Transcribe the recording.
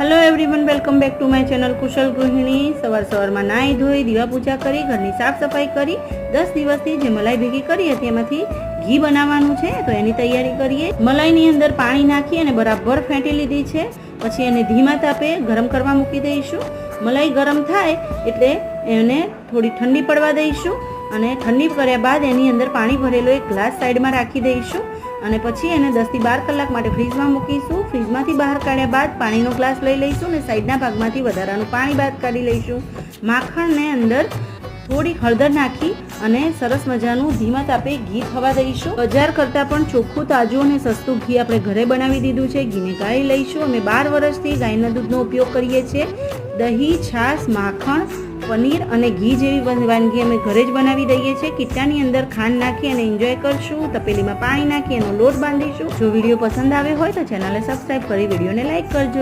Hello everyone, welcome back to my channel कुशल गृहिणी। सवार में नाई धोई दीवा पूजा करी घरनी साफ सफाई करी 10 दिवसथी जे मलाई भेगी करी हती एमांथी घी बनाववानुं छे तो एनी तैयारी करीए। मलाईनी अंदर पाणी नाखी अने बराबर फेंटी लीधी छे। पछी एने धीमा तापे गरम करवा मूकी दईशुं। मलाई गरम थाय एटले एने थोड़ी ठंडी पड़वा दईशुं अने ठंडी कर्या बाद एनी अंदर पाणी भरेलो एक ग्लास साइड में राखी दईशुं અને પછી એને 10 થી 12 કલાક માટે ફ્રીજમાં મૂકીશું। ફ્રીજમાંથી બહાર કાઢ્યા બાદ પાણીનો ગ્લાસ લઈ લઈશું અને સાઈડના ભાગમાંથી વધારાનું પાણી બાદ કાઢી લઈશું। માખણને અંદર થોડી હળદર નાખી અને સરસ મજાનું ધીમા તાપે ઘી થવા દઈશું। બજાર કરતાં પણ ચોખ્ખું તાજું અને સસ્તું ઘી આપણે ઘરે બનાવી દીધું છે। ઘીને ગાળી લઈશું। અમે 12 વર્ષથી ગાયના દૂધનો ઉપયોગ કરીએ છીએ। દહીં, છાશ, માખણ, पनीर અને ઘી જેવી વાનગી અમે ઘરે જ બનાવી દઈએ છીએ। કીટાની અંદર ખાંડ નાખી અને એન્જોય કરશું। તપેલીમાં પાણી નાખી એનો લોટ બાંધીશું। જો વિડીયો પસંદ આવ્યો હોય તો ચેનલને સબસ્ક્રાઇબ કરી વિડીયોને લાઈક કરજો।